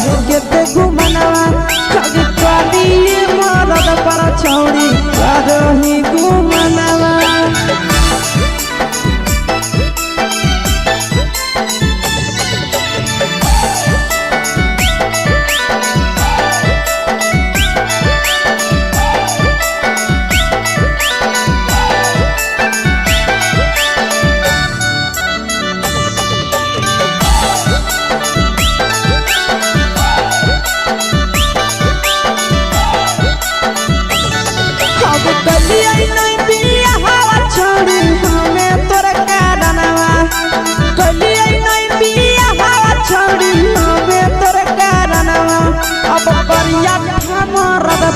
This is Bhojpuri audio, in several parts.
केते घुमनवा कभी कभी मरद पर छौड़ी करोही घुमनवा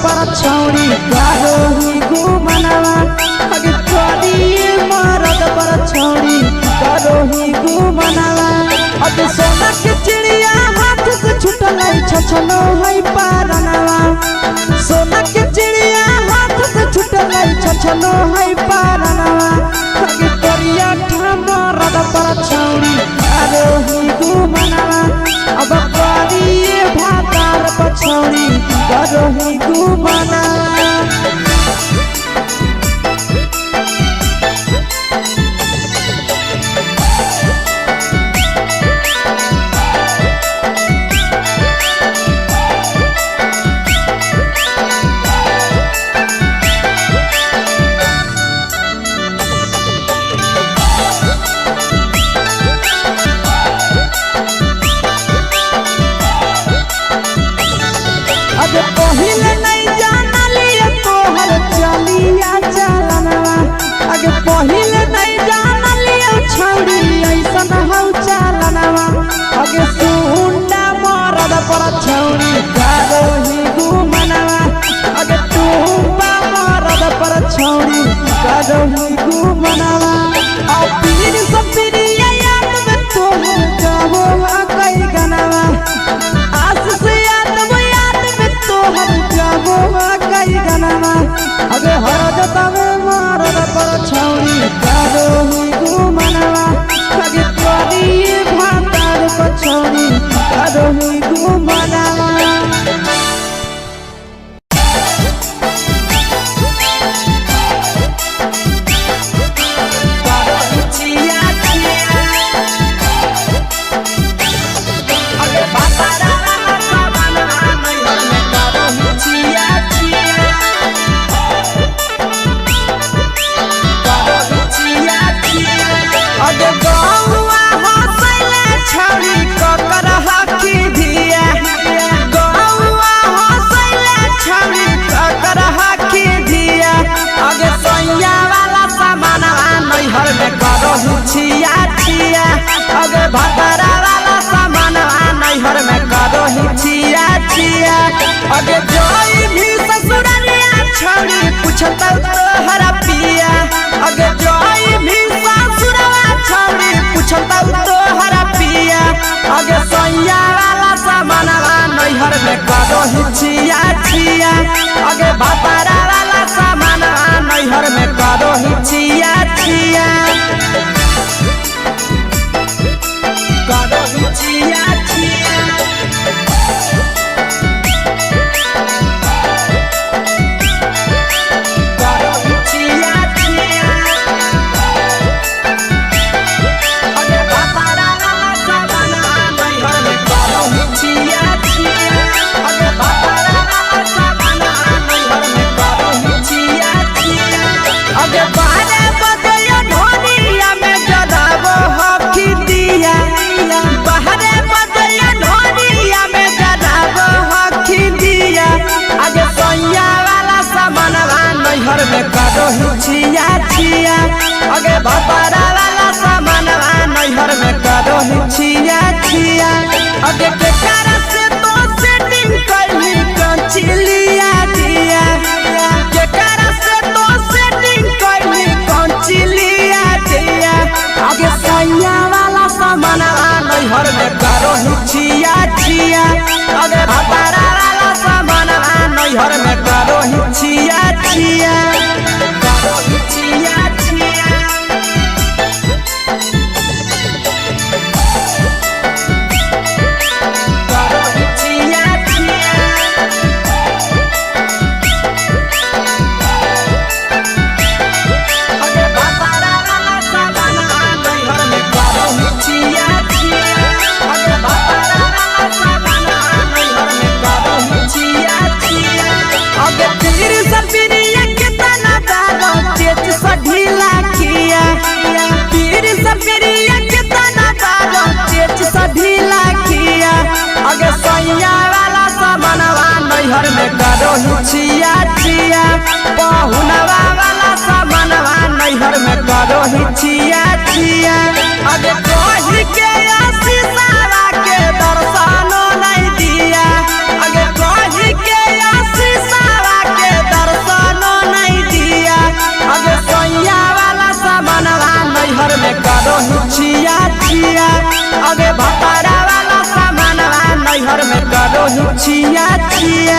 पर छौड़ी करोही घुमनवा अगे कदी मरद पर छौड़ी करोही घुमनवा अगे सोना के चिड़िया हाथ से छूटल छछनो है पारनवा सोना के चिड़िया हाथ से छूटल छछनो है पारनवा अगे करिया मरद पर छौड़ी करोही घुमनवा अब कदी भातार पर छौड़ी करोही घुमनवा अगे पहिले नहीं जानलिए तोहर चलिया चलनवा अगे पहिले नहीं जानलिए छौड़ी ऐसन हौ चलनवा अगे सुंडा मरद पर छौड़ी करोही घुमनवा अगे टूपा मरद पर छौड़ी करोही घुमनवा आ पीर सब पीरिया याद में तोहर गावो कई गनवा आस से कई गनवा अगे हरद तवे मरद पर छौड़ी करोही घुमनवा अगे कदी भातार पर छौड़ी करोही घुमनवा छिया छिया अगे भतरा वाला सामान नैहर में करोही छिया छिया अगे जोई भी ससुरालिया छौड़ी पूछत तोहरा पिया अगे जोई भी ससुरवा छौड़ी पूछत तोहरा पिया अगे सैया वाला सामान नैहर में करोही छिया छिया अगे भतरा वाला सामान नैहर में करोही छिया छिया करोही छिया छिया करोही छिया छिया अगे भतरा वाला सामान नैहर में करोही छिया छिया अगे भतरा वाला सामान नैहर में करोही छिया छिया अगे बारे बदयो ढोनिया में जदाबो हकी दिया बाहरे बदयो ढोनिया में जदाबो हकी दिया आगे सैया वाला सामान नैहर में करोही छिया छिया अगे भतरा वाला सामान नैहर में करोही छिया छिया अगे केकरा से तो सेटिंग कइली कंचिलिया दिया केकरा से तो सेटिंग कइली कंचिलिया दिया आगे सैया वाला सामान नैहर में करोही छिया छिया अगे भतरा वाला सामान नैहर में करोही छिया छिया करोही छिया छिया नैहर में करो हिचिया चिया पहुनवा वाला सामानवा नैहर में करो हिचिया चिया अगे कही के आशीषवा के दर्शनो नहीं दिया अगे कही के आशीषवा के दर्शनो नहीं दिया अगे सैया वाला सामानवा नैहर में करो हिचिया चिया अगे भतारा वाला सामानवा नैहर में करो हिचिया चिया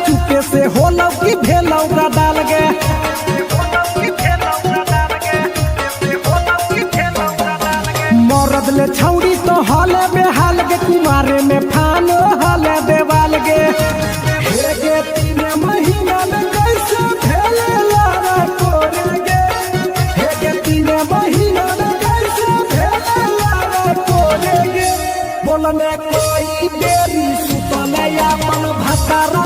चुपे से होलौ की भेलौ डाल गे मरद ले छौड़ी तो हले बेहाल गे कुमारे में फानो हले देवाल गे हे गे 3 महीना में कैसे भेले लारा कोरे गे हे गे 3 महीना में कैसे भेले लारा कोरे गे बोलने कोई देरी सुतले अपन भतारा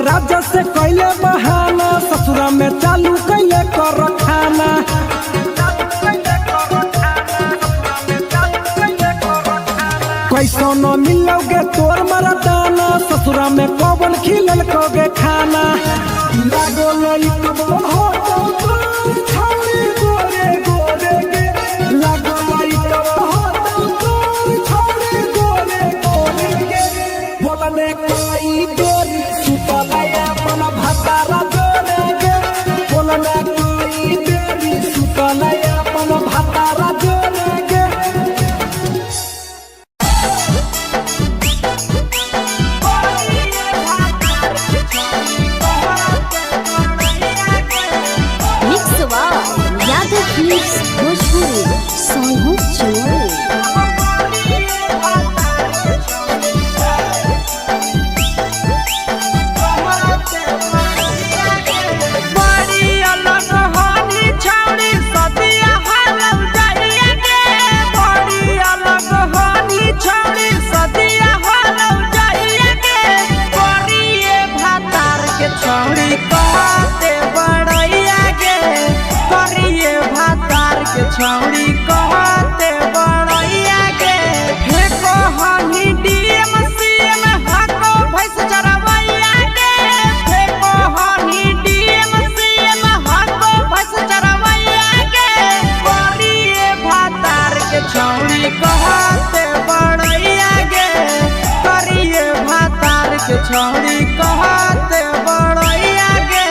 राजा से कैले बहाना ससुरा में चालू कैले कर खाना कैसो न मिलोगे तोर मरदाना ससुरा में कौन खिलल कोगे खाना लागो लई कब हो छौरी गोरे गोरे गे लागो लई कब हो छौरी गोरे गोरे गे बोलने कोई गोरी सुतलया अपन भतारा जोरे गे बोलने कोई देरी सुतलया अपन भतारा जोरे गे छौड़ी कहते बड़ैया के हे कहनी डीएम सीएम हको भैंस चरवैया के हे कहनी डीएम सीएम हको भैंस चरवैया के करिए भातार के छौड़ी कहते बड़ैया के करिए भातार के छौड़ी कहते बड़ैया के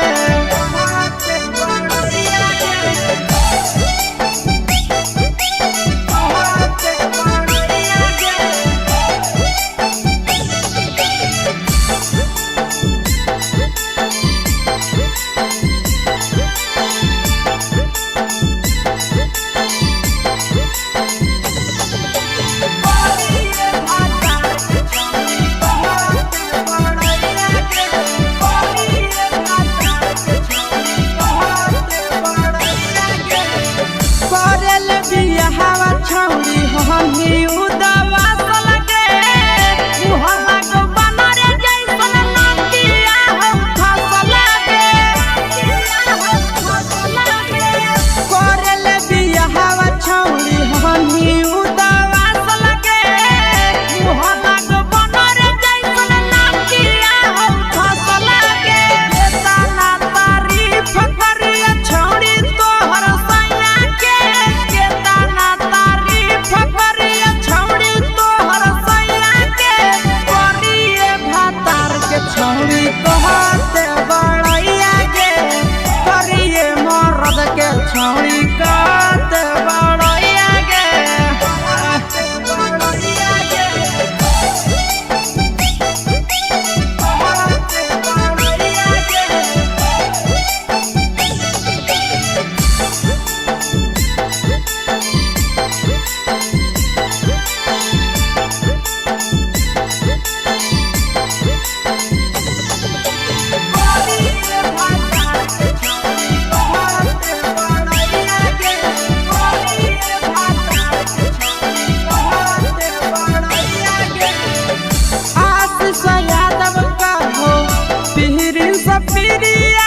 सपिरिया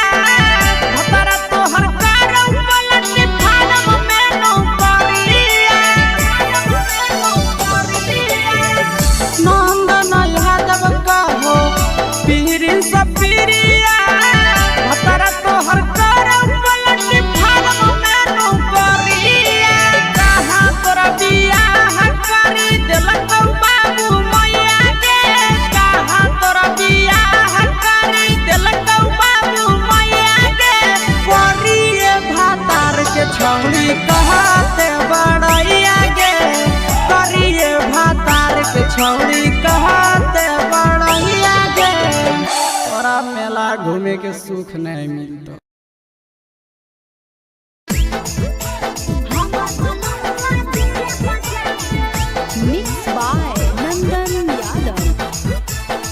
भतरा तोहर कारौ पलट फारम में नौकरिया नंदन यादव कहो पीरी सपिरिया भतरा तोहर कारौ पलट फारम में नौकरिया कहाँ तोरा बियाह करी देलकौ बाबू मैया के कहाँ तोरा बियाह करी देलकौ बाबू मैया के करिए भातार के छौरी कहते बड़ैया गे करिए भातार के छौरी कहते बड़ैया गे तोरा मेला घूमे के सुख नहीं मिलता। Mixed by Nandan Yadav.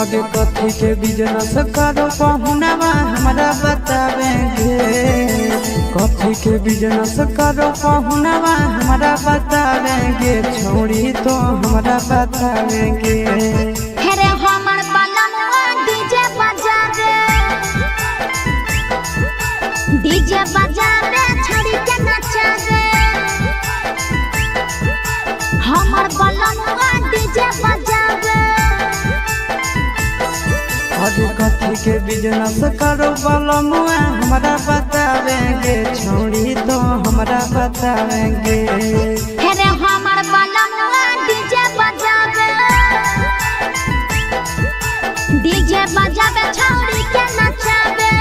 आगे कथी के बिजनेस करो पहुनावा हमरा बतावेंगे कथी के बिजनेस करो पहुनावा हमरा बतावेंगे छोड़ी तो हमरा बतावेंगे हेरे हमर बलमुआ डीजे बजा रे छोड़ी के नचा रे हमर बलमुआ डीजे बजा रे आगे कथी के बिजनेस करो बलमुआ हमरा बतावेंगे छोड़ी तो हमरा बतावेंगे हेरे हमर बलमुआ डीजे बजा रे छोड़ी के नचा रे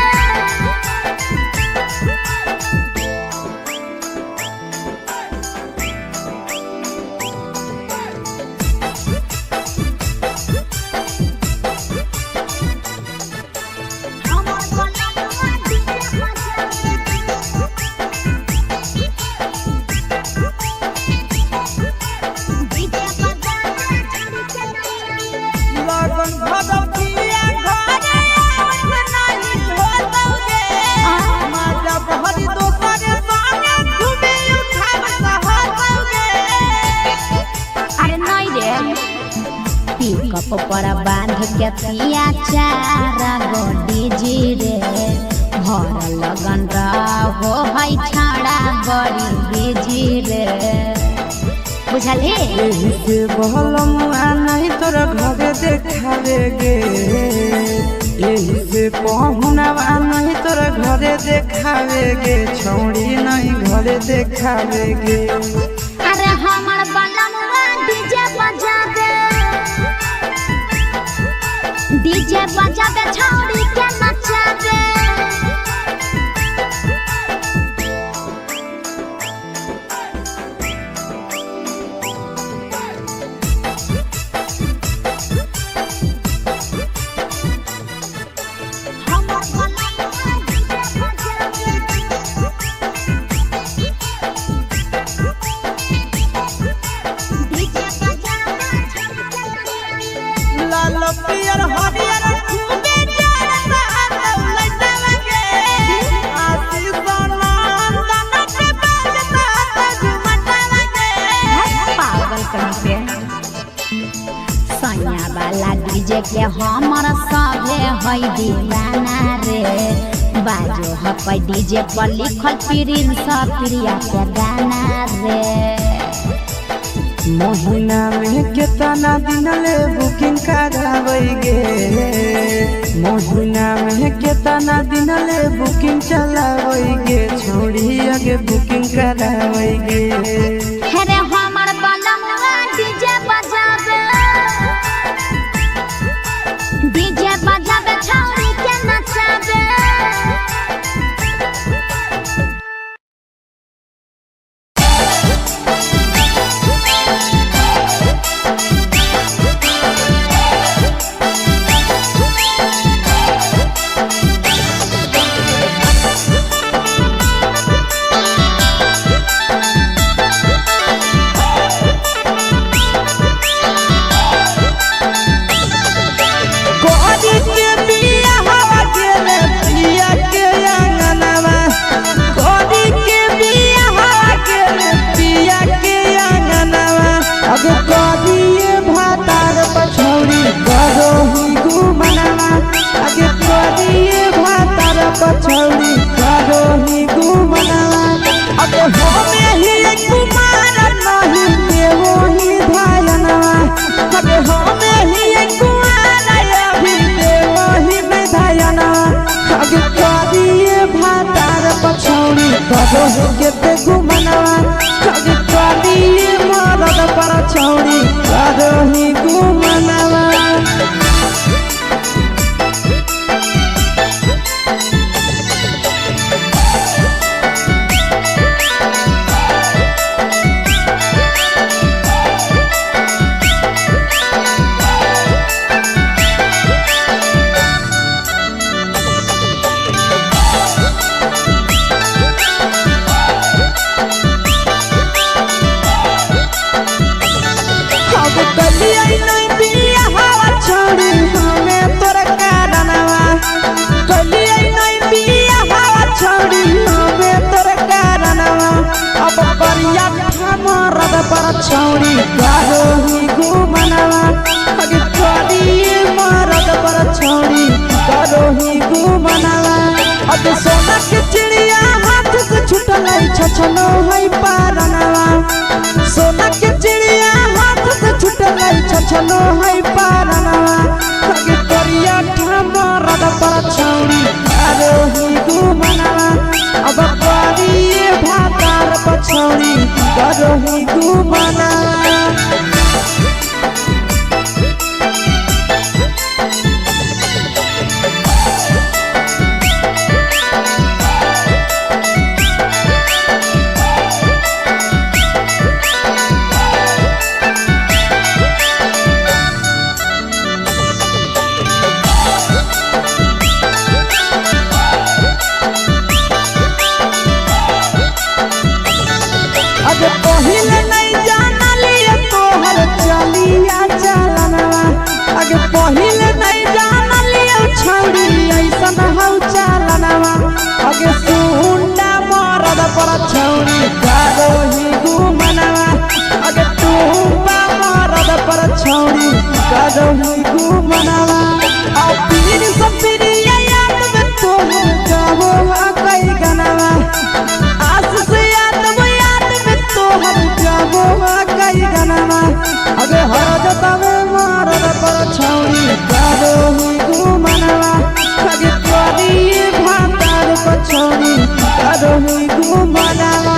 कप पर बांध के पिया चारा गोडी जी रे भर लगन रहो है छाड़ा बड़ी बीजी रे बुझले एही से बहलमुआ नहीं तोरा घरे देखावेगे एही से पहुनावा नहीं तोरा घरे देखावेगे छौड़ी नहीं घरे देखावेगे अरे हमर बलमुआ डीजे बजा दे छौड़ी के नचा दे पियर हरियर खूबे जान लौलै लगे आसी सोनंदन के बाजता झुमटा लगे पागल कहीं पे सैया वाला डीजे के हमर सभे है दीवाना रे बाजो हपै डीजे पर लिखल प्रिंस प्रिया के गाना रे महीना में केतना दिन ले बुकिंग करावेगे महीना में केतना दिन ले बुकिंग चलावेगे छोड़ी आगे बुकिंग करावेगे हेरे हमर बलमुआ डीजे बजावे छौड़ी के नचावे छौड़ी करही घुमनवा छौड़ी करही घुमनवा अगे करिए मरद पर छौड़ी करही घुमनवा अगे सोना के चिड़िया हाथ से छूटल छछनो है पारनवा सोना के चिड़िया हाथ से छूटल छछनो है पारनवा अगे करिया मरद पर छौड़ी करही घुमनवा अब करिए भातार पर छौड़ी करही घुमनवा पहिले नहीं जानलिए तोहर चलिया चलनवा अगे पहिले नहीं जानलिए छौड़ी ऐसन हौ चलनवा अगे सुंडा मरद पर छौड़ी करही घुमनवा अगे टूपा मरद पर छौड़ी करही घुमनवा आ पीर सब पीरिया याद में तोहर गावो कई गनवा आस से अगे हरद तवे मरद पर छौड़ी करही घुमनवा अगे करिए भातार पर छौड़ी करही घुमनवा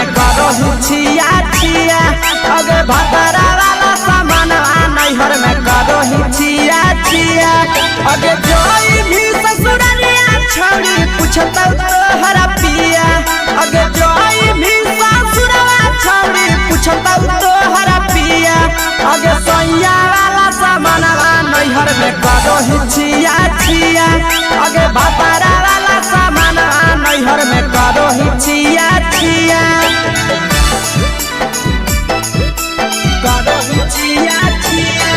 छिया छिया अगे भतरा वाला सामान नैहर में करही छिया छिया अगे जोई भी ससुरलिया छौड़ी पूछतौ तोहरा पिया अगे जोई भी ससुरवा छौड़ी पूछतौ तोहरा पिया अगे सैया वाला सामान नैहर में करही छिया छिया अगे भतरा वाला सामान नैहर में करही छिया छिया करही छिया छिया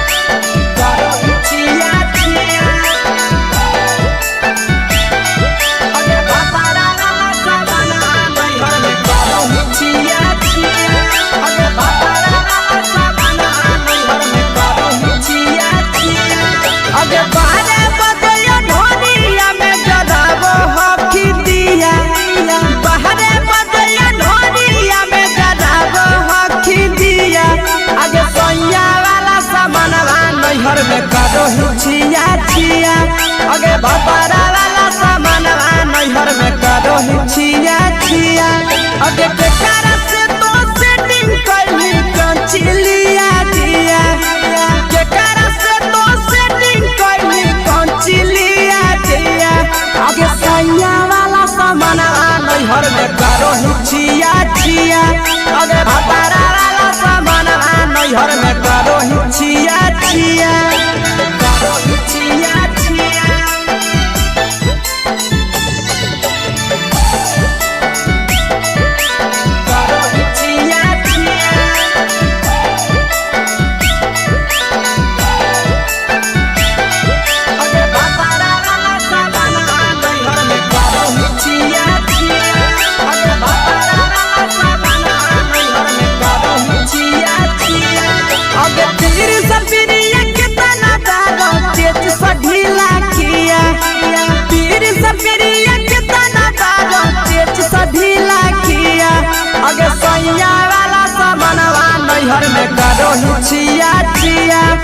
करही छिया छिया अगे भतरा वाला सामान नैहर में करही छिया छिया अगे भतरा वाला सामान नैहर में करही छिया छिया अगे बारे बदलियो ढोलिया में जराबो हकी दिया बाहरे बदलियो ढोलिया में जराबो हकी दिया अगे सैया वाला सामान नैहर में करही छिया छिया अगे भतरा वाला सामान नैहर में करही छिया छिया अगे केकरा से तो सेटिंग करही कंचिलिया दिया केकरा से तो सेटिंग करही कंचिलिया दिया अगे सैया वाला सामान नैहर में करही छिया छिया अगे भतरा वाला सामान नैहर में करही छिया छिया करही छिया छिया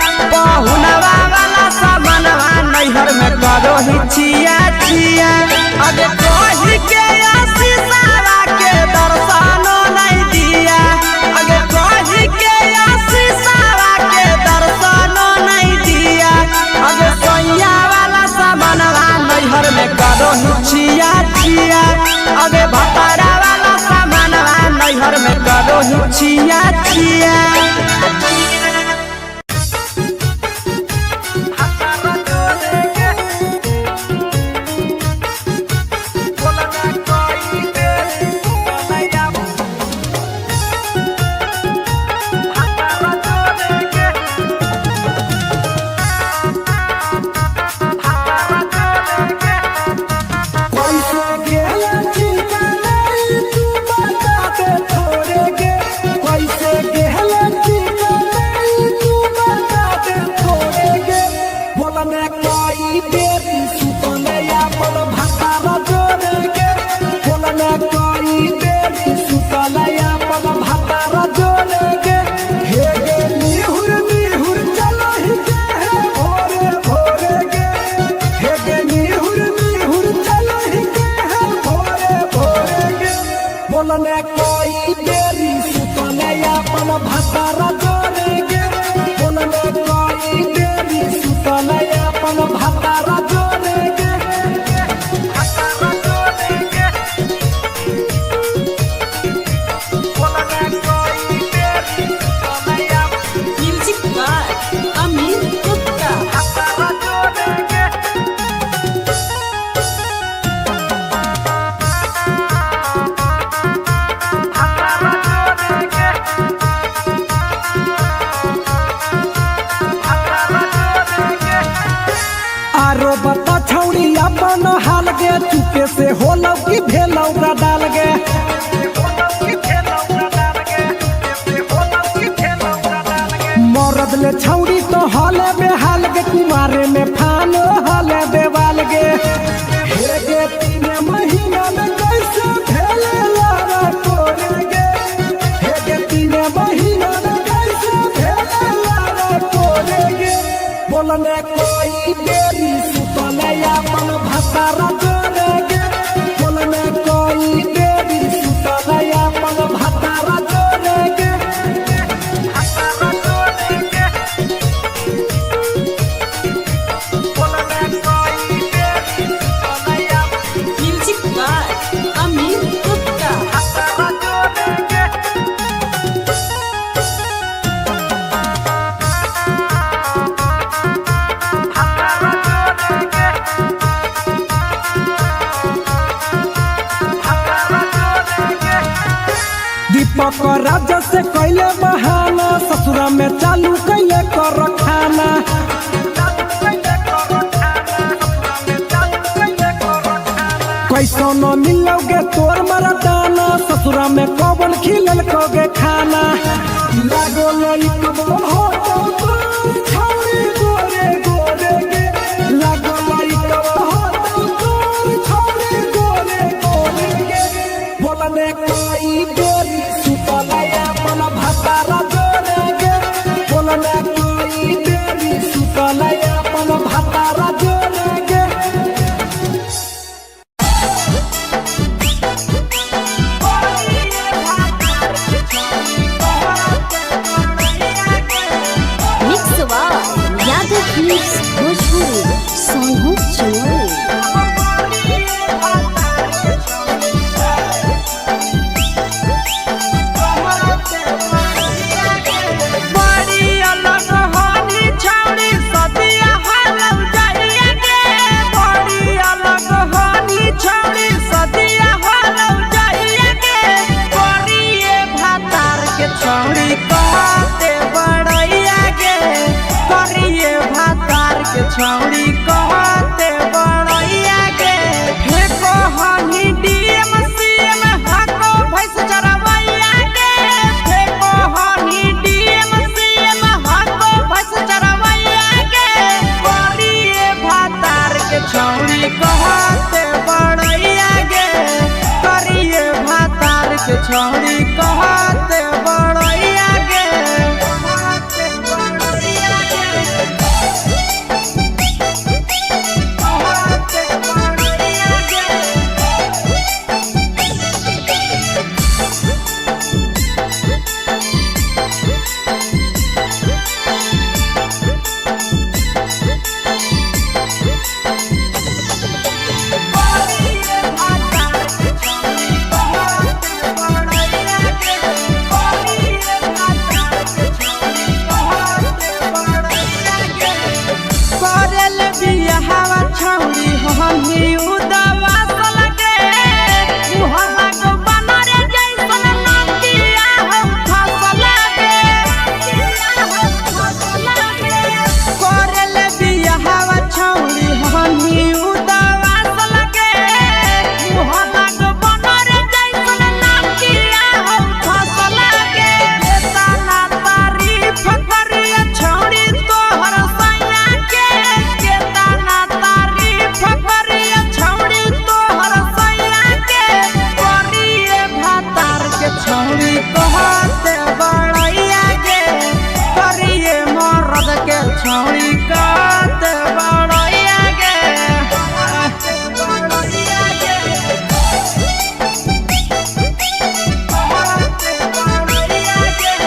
पहुनवा वाला सामानवा नैहर में करो ही छिया छिया अगे कही के आशीषवा के दर्शनो नहीं दिया अगे कही के आशीषवा के दर्शनो नहीं दिया अगे सैया वाला सामानवा नैहर में करो ही छिया छिया अगे भतारा वाला सामानवा नैहर में करो ही छिया छिया चुपे से होलौ की भेलौ का डाल गे मरद ले छौड़ी तो हले बेहाल गे कुमारे में फान हले देवाल गे हे गे 3 महीना में कैसे भेले लारा कोरे गे हे गे 3 महीना में कैसे भेले लारा कोरे गे बोलने कोई देरी सुतले अपन भतारा राजा से कैले बहाना ससुरा में चालू कैले कर खाना कैसो न मिलोगे तोर मरदाना ससुरा में कौन खिलल कोगे खाना लागो लइक हो छौरी गोरे गोरे गे लागो लइक हो छौरी गोरे गोरे गे बोलने कोई देरी भतारा जोरे गे बोलने कोई देरी सुतले अपन भतारा जोरे गे मिक्सवा यादव फिल्म्स भोजपुरी सोनू चोरी छौड़ी कहते बियाहवा छौरी हम ही उदवा लगे मुहला को बनरे जैसन नदिया हम फसल लगे कोरेले बियाहवा छौरी हम ही उदवा लगे मुहला को बनरे जैसन नदिया हम फसल लगे तना तारीफ करिया छौरी तोहर सैया के तना तारीफ करिया छौरी तोहर सैया के करिए भातार के छौरी कहते बड़ैया गे करिए मर्द के छौरी कहते बड़ैया गे बड़ैया गे कहते बड़ैया गे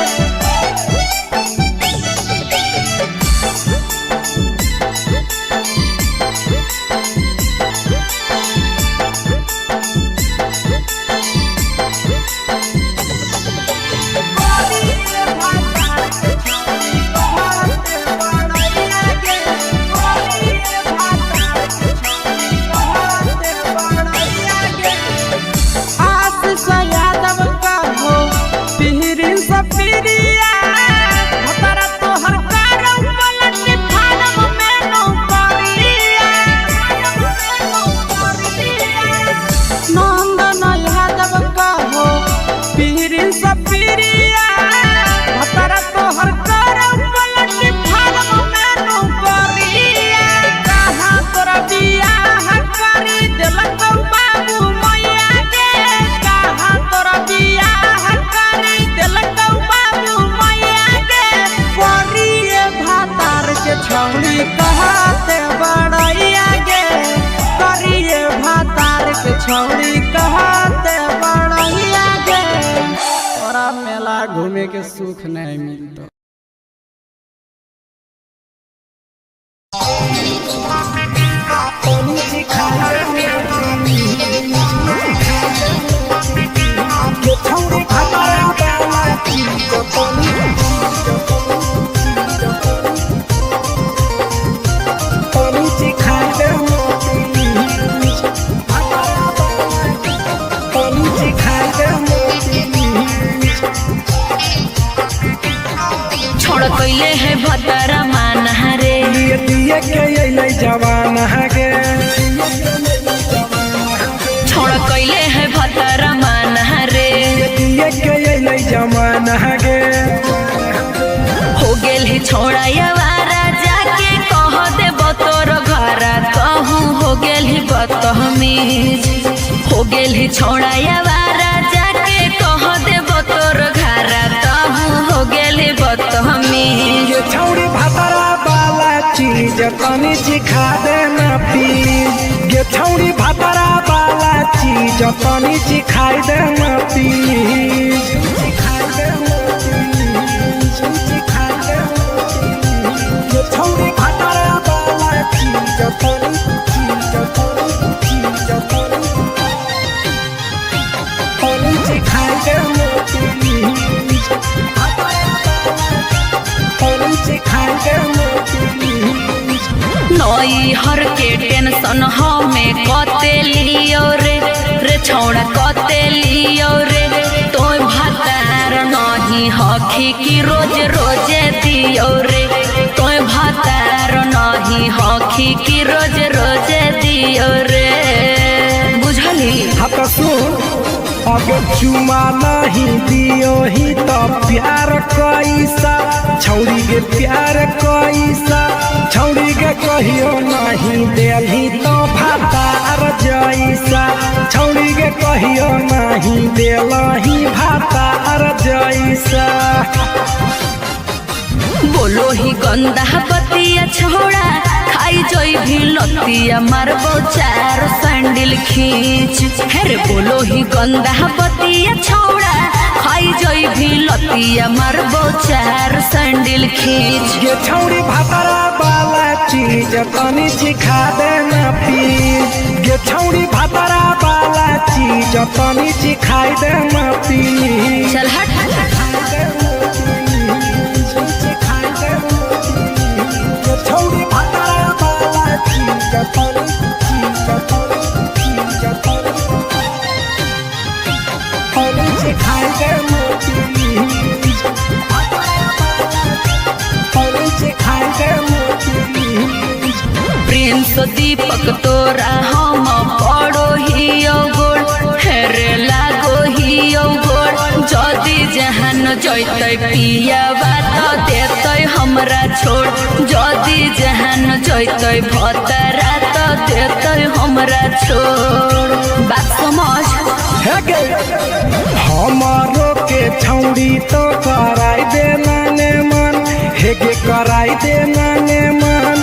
छौरी कहते बड़ैया गे करिए भातार के छौरी कहते बड़ैया गे तोरा मेला घूमे के सुख नहीं मिलता छोड़ कैले है भतरा मान रे दिए के अइलै जवान गे छोड़ कैले है भतरा मान रे दिए के अइलै जवान गे हो गेल ही छोड़ा यावारा जाके कह दे तोर घर कहूँ हो गेल ही बदतमीज हो गेल ही छोड़ा यावारा जाके कह दे तोर घर कहूँ हो गेल ही बदतमीज छौरी भातरा वाला चीज तनी सिखा देना प्लीज गे छौरी भातरा वाला चीज तनी सिखाई देना प्लीज सिखाई देना प्लीज सिखाई देना गे छौरी भातरा वाला चीज तनी सिखाई देना प्लीज नई हर के टेंशन हमें कते लियो रे छौड़ा कते लियो रे तो भातार नहीं हखी की रोज रोजे दियो रे तो भातार नहीं हखी की रोज रोजे दियो रे बुझली हाथ सुन अगर चुमा नहीं दियो ही तो प्यार कैसा छौरी के प्यार कैसा छौरी के कहियो नहीं देलही तो भातार जैसा छौरी के कहियो नहीं देलही भातार जैसा बोलो ही गंदा बतिया छोड़ा खाई जोई भी लतिया मारबो चार सैंडल खींच हेरे बोलो ही गंदा बतिया छोड़ा खाई जोई भी लतिया मारबो चार सैंडल खींच ये छौरी भातरा वाला चीज तनी सिखा देना प्लीज ये छौरी भातरा वाला चीज तनी सिखाई देना प्लीज चल हट छौरी भातरा वाला चीज मनीष दीपक तोरा हम पड़ो ही गोड़ हेरे लागो ही गोड़ जदि जहान जैते पिया बात देते हमरा छोड़ जदि जहान जैते भतरा तो देते हमरा छोड़ बात समझ हमारो के छौड़ी तो कराई दे नाने मन हेगे कराई दे नाने मन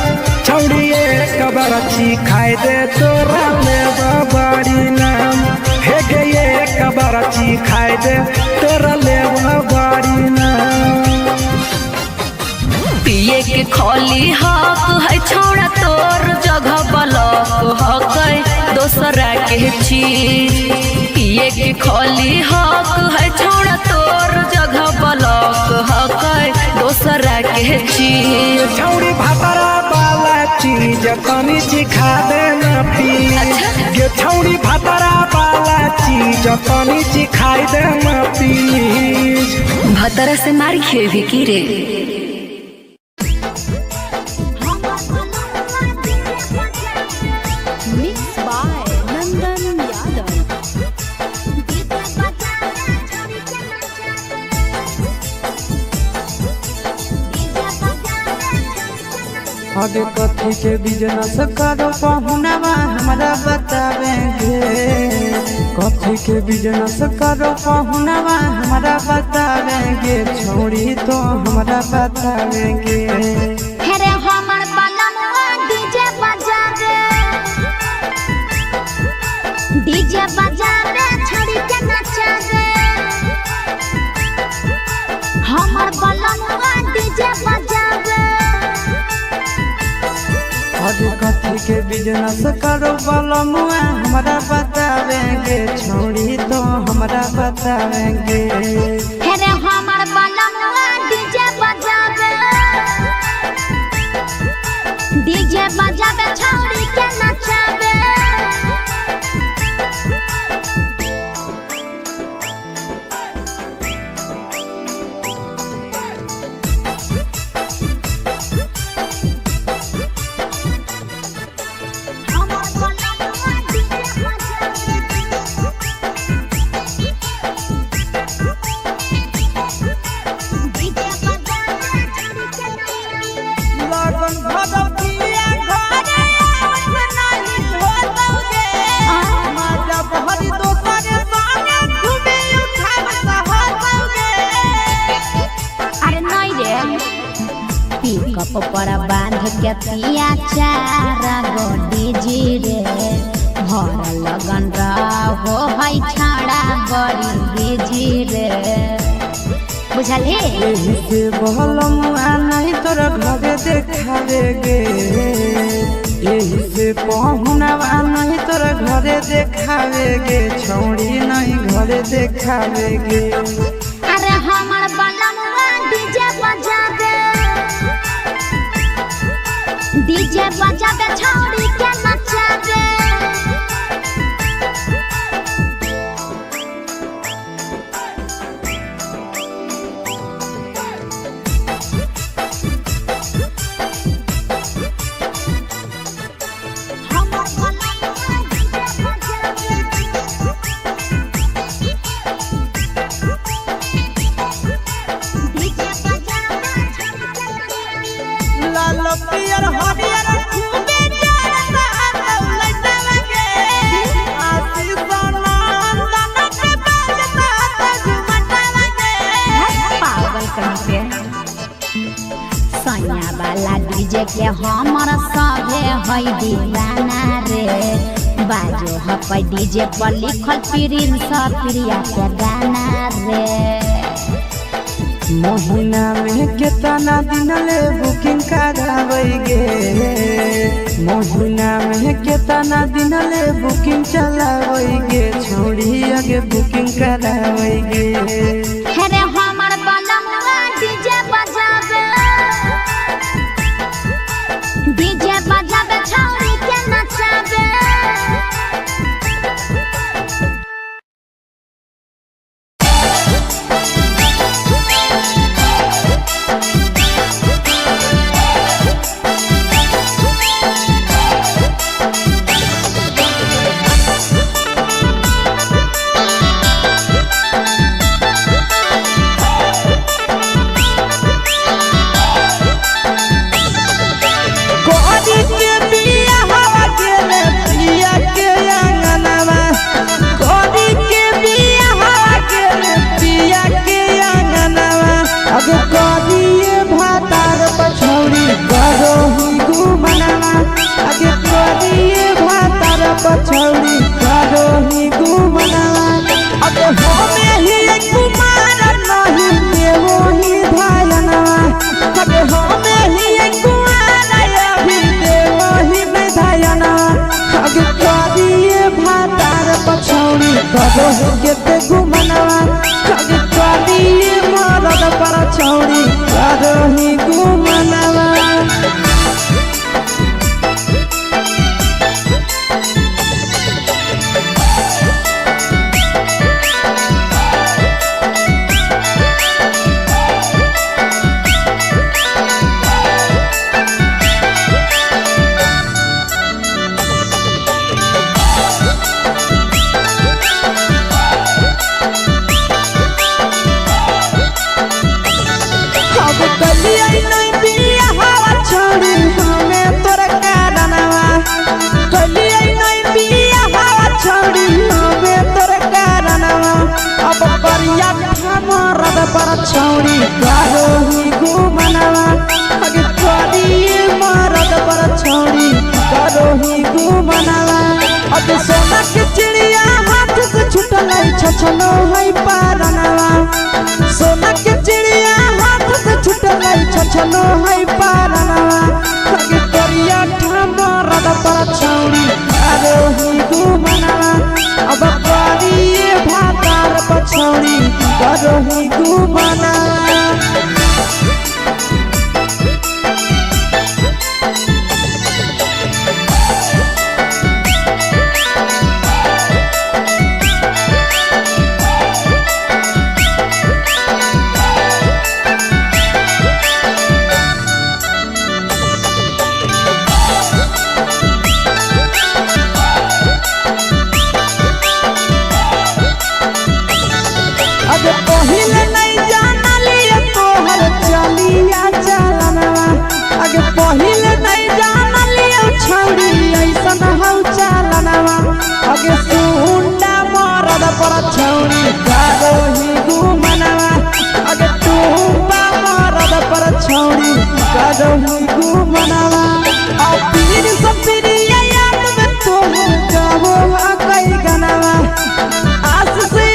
छौड़ी एक बरची खाई दे तोरा लेवा बड़ी नाम हेगे एक बरची खाई दे तोरा लेवा बड़ी नाम पिए के खोली हक है छोड़ा तोर जगह बलक हक दोसरा के चीज पिए के खोली हक है छोड़ा तोर जगह बलक हक दोसरा के चीज छौड़ी भातरा वाला चीज तनी सिखा देना प्लीज गे छौड़ी भातरा वाला चीज तनी सिखाई देना प्लीज भतरा से मार खेबी की रे आगे कथी के बिजनेस करो पहुनवा हमरा बतावेंगे कथी के बिजनेस करो पहुनवा हमरा बतावेंगे छोड़ी तो हमरा बतावेंगे हेरे हमर बलमुआ डीजे बजावे छड़ी के नचावे हमर बलमुआ डीजे बजावे आगे कथी के बिजनेस करो बलमुआ हमरा बतावेंगे छोड़ी तो हमरा बतावेंगे हेरे हमर बलमुआ डीजे बजावे छड़ी के नचावे पिकअप पर बांध के पिया चारा गोडी जी रे भर लगन रहो है छाड़ा बड़ी बीजी रे बुझली यही से बलमुआ नहीं तोरा घरे देखावेगे यही से पहुनवा नहीं तोरा घरे देखावेगे छोड़ी नहीं घरे देखावेगे अरे हमर बलमुआ डीजे बजावे छौड़ी के नचावे लाल पियर हरियर खूबे जरता लइटा लगे आशीष नंदन के बाजता झुमटा लगे पागल कहीं पे सैया वाला डीजे के हमर सभे है दीवाना रे बाजो हपै डीजे पर लिखल प्रिंस प्रिया के गाना रे महीना में कितना दिन ले बुकिंग करावेगे महीना में कितना दिन ले बुकिंग चलावेगे छोड़ी आगे बुकिंग करावेगे हेरे हमर बलमुआ डीजे बजावे छौड़ी के नचावे आगे करिए भातार पछौड़ी करो ही घुमनावा अगे होमे ही कुमार नहीं देवो ही धायनावा अगे होमे ही कुमार अभी देवो ही धायनावा आगे करिए भातार पछौड़ी करो ही केते घुमनावा आगे करिए मरद पर छौड़ी करो ही घुमनावा पर छौड़ी करो ही घुमनावा आगे करिए मरद पर छौड़ी करो ही घुमनावा अब सोना के चिड़िया हाथ से छूटल छछनो है पारनावा सोना के चिड़िया हाथ से छूटल छछनो है पारनावा आगे करिया मरद पर छौड़ी करो ही घुमनावा अब करिए भातार पछौड़ी करो ही घुमनावा आगे पहिले नहीं जानलिए तोहर चलिया चलनवा आगे पहिले नहीं जानलिए छौड़ी ऐसन हौ चलनवा आगे सुंडा मरद पर छौड़ी करो ही घुमनावा आगे टूपा मरद पर छौड़ी करो ही घुमनावा आ पीर सब पीरिया याद में तोहर गावो कई गनावा आस से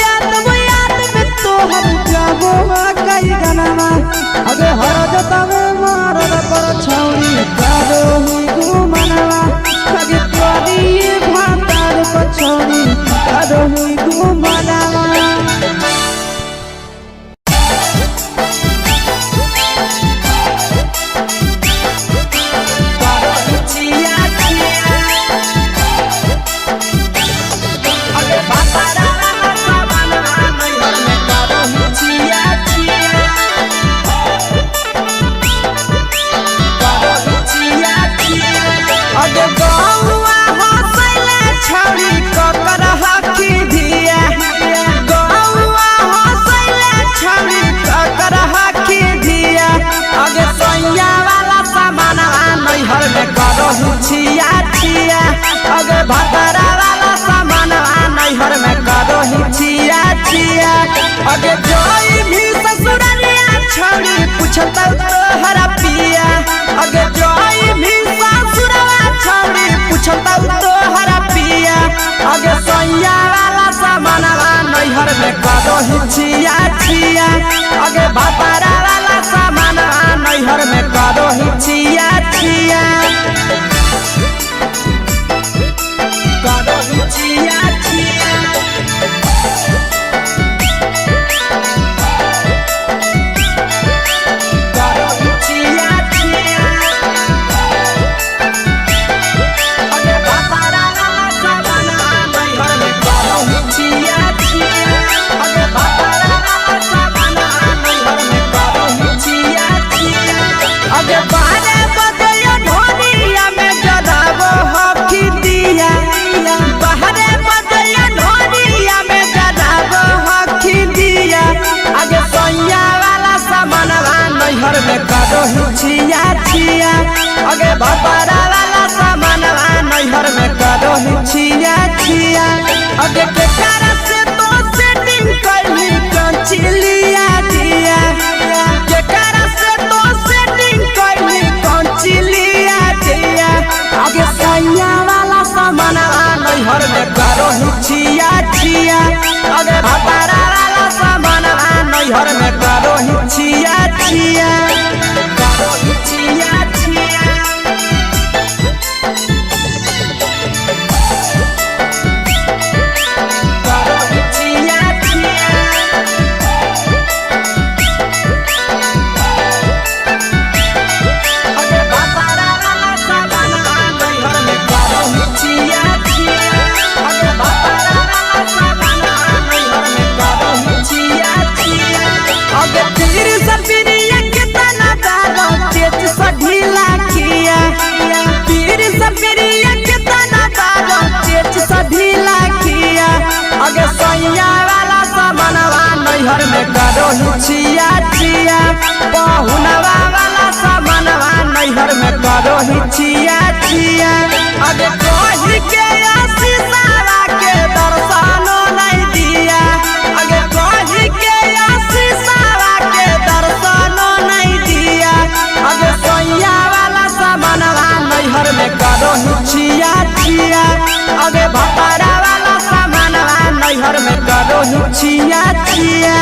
तोहर जाबो कई गनावा अगे हरद तवे मरद पर छौड़ी करो ही घुमनावा आगे करिए भातार पछौड़ी करो ही घुमनावा छिया छिया अगे भतरा वाला सामान नैहर में करो ही छिया छिया अगे जोई भी ससुरालिया छौड़ी पूछता तोहरा पिया अगे जोई भी ससुरवा छौड़ी पूछता तोहरा पिया अगे सैया वाला सामान नैहर में करो ही छिया छिया अगे भतरा वाला सामान नैहर में करो ही छिया छिया करो ही छिया छिया करो ही छिया छिया अगे भतरा वाला सामान नैहर में करो ही छिया छिया अगे भतरा वाला सामान नैहर में करो ही छिया छिया अगे बारे बदया ढोनिया में जराबो हकी दिया बाहरे बदया ढोनिया में जराबो हकी दिया आगे सैया वाला सामान नैहर में करो ही छिया छिया आगे भतरा वाला सामान नैहर में करो ही छिया छिया आगे के cara से तो सेटिंग कहीं कंचिलिया दिया के cara से तो सेटिंग कहीं कंचिलिया दिया करो ही छिया छिया अगे कही के आशीषावा के दर्शनो नहीं दिया अगे कही के आशीषावा के दर्शनो नहीं दिया अगे सोया वाला सामानवा नैहर में करो ही छिया छिया अगे भतारा वाला सामानवा नैहर में करो ही छिया छिया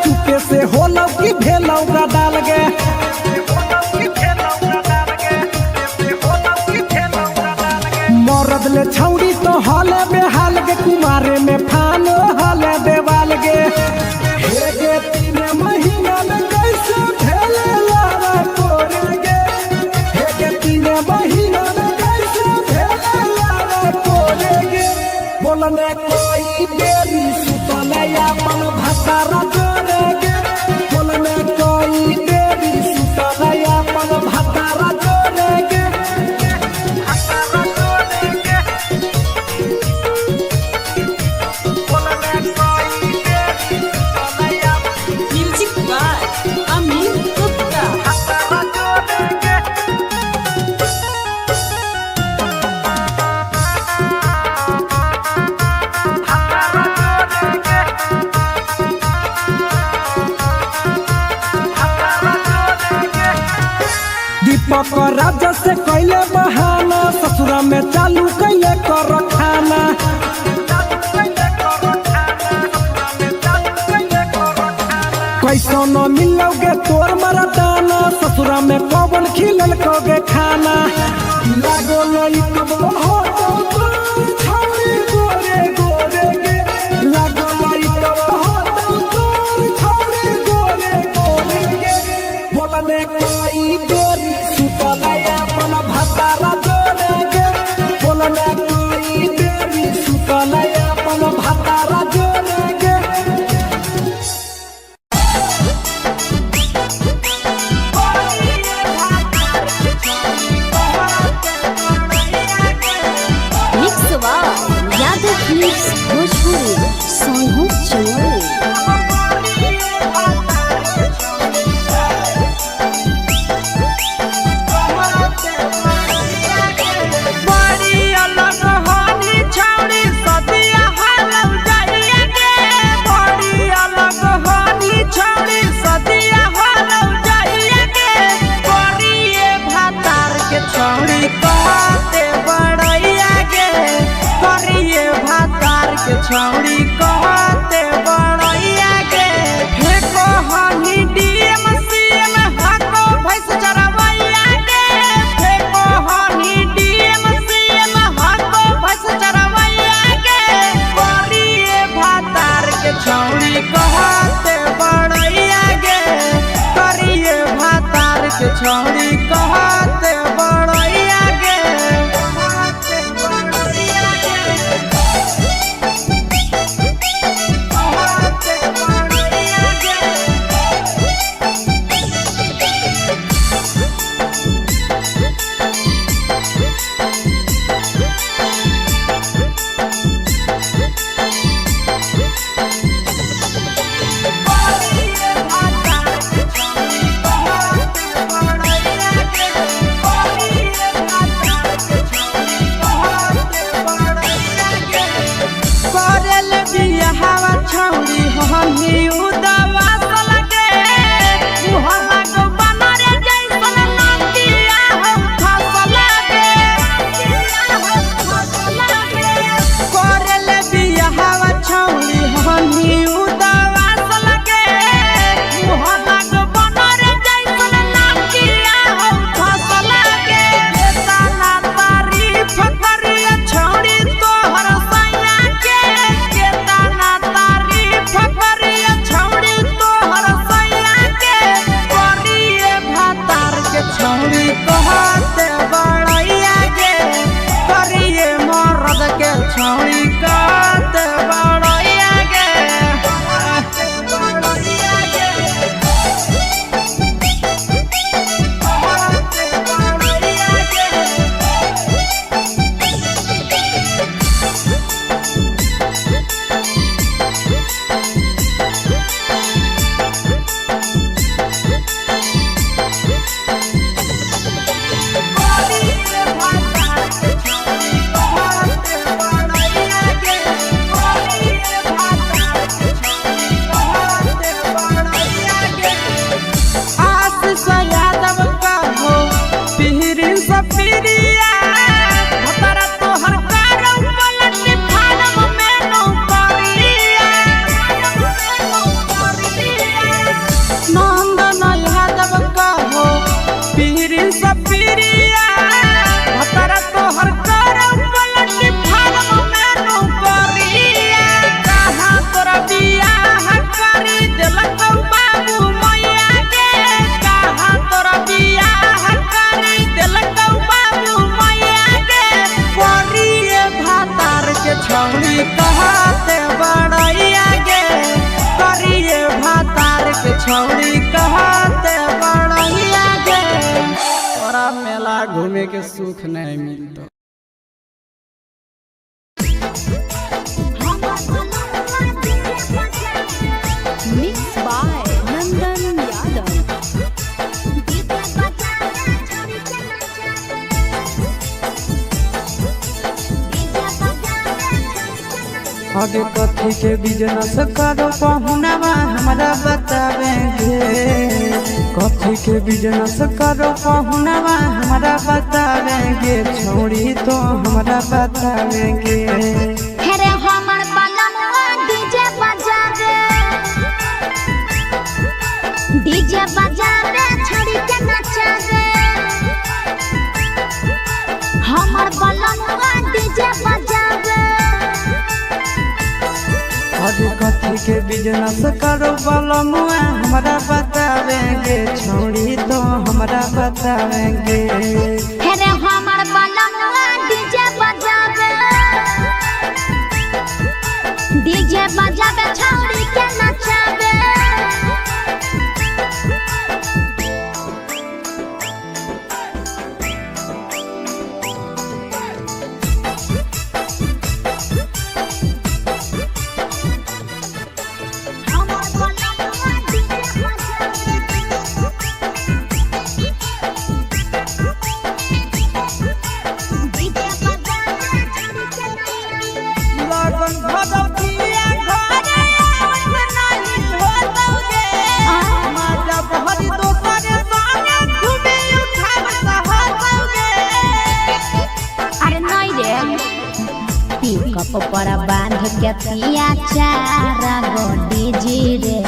चुपे से होलौ की भेलौ का डाल गे मरद ले छौड़ी तो हले बेहाल गे कुमारे में फान हले देवाल गे हे गे 3 महीना में कैसे भेले लावा तोरे गे हे गे 3 महीना में कैसे भेले लावा तोरे गे बोलने कोई देरी सुतले अपन भतारा तोरे गे बोलने कोई देरी सुतले अपन भतारा तोरे गे दीपक राजा से कैले बहाना ससुरा में चालू कैले कर खाना कैसो न मिलोगे तोर मरदाना ससुरा में पवन खिलल कोगे खाना लागो लई कब हो छौरी गोरे गोरे गे लागो लई कब हो छौरी गोरे गोरे गे बोलने कोई देरी सुतले अपन भतारा जोरे गे बोलने कोई देरी सुतले अपन भतारा जोरे गे यादव फिल्म्स भोजपुरी सोनू चोरी छौड़ी कहते बड़ैया के हे कहनी डीएम सीएम हको भैंस चरवैया के हे कहनी डीएम सीएम हको भैंस चरवैया के करिए भातार के छौड़ी कहते बड़ैया के करिए भातार के छौड़ी कहते बड़ैया के कहते बड़ैया के आगे के सुख नहीं मिलता। मिक्स बाय नंदन यादव। आगे कथी के बिजनेस करो पहुनावा हमरा बतावेंगे। कथी के बिजनेस करो पहुनावा हमरा बतावेंगे। छोड़ी तो हमरा बतावेंगे। हेरे हमर बलमुआ डीजे बजा रे, डीजे बजा रे छोड़ी के नचा रे। हमर बलमुआ डीजे बजा रे। आगे कथी के बिजनेस करो बलमुआ हमरा बतावेंगे। छोड़ी तो हमरा बतावेंगे। हेरे हमर बलमुआ डीजे बजा रे, डीजे बजा रे छोड़ी के नचा रे। लगन भदौतिया घरे नहीं होतौगे। माजा बहरी दोसरे संगे घूमे उठाव सहतौगे। अरे नहीं रे, पिकअप पर बांध के पिया चार गो डीजी रे।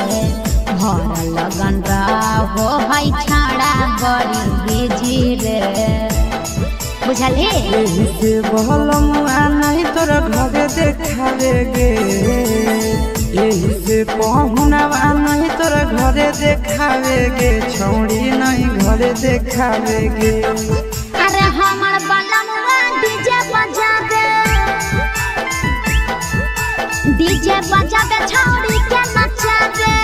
भर लगन रहो है छाड़ा बड़ी बीजी रे, बुझली? यही से बहलमुआ नहीं तोरा घरे देखावेगे। यही से पहुनावा नहीं तोरा घरे देखावेगे। छौड़ी नहीं घरे देखावेगे। अरे हमर बलमुआ डीजे बजा दे, डीजे बजा दे छौड़ी के नचा दे।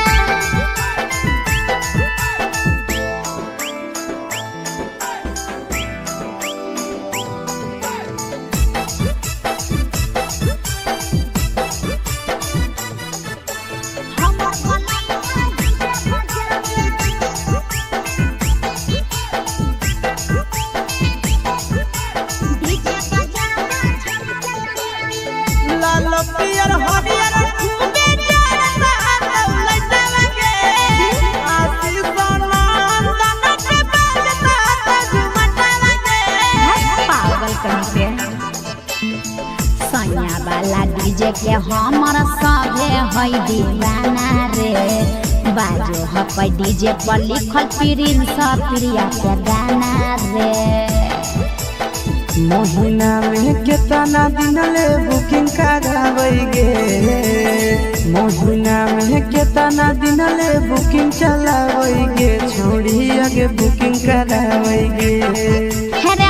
लाल पियर हरियर खूबे चढ़ता दौलतवगे। आशीष नंदन के बाजता झुमटवगे। पागल कहीं पे सैया वाला डीजे के हमर सभे है दीवाना रे। बाजो हपै डीजे पर लिखल प्रिंस प्रिया के गाना रे। महीना में कितना दिन ले बुकिंग करावेगे। महीना में कितना दिन ले बुकिंग चलावेगे। छोड़ी आगे बुकिंग करावेगे। हेरे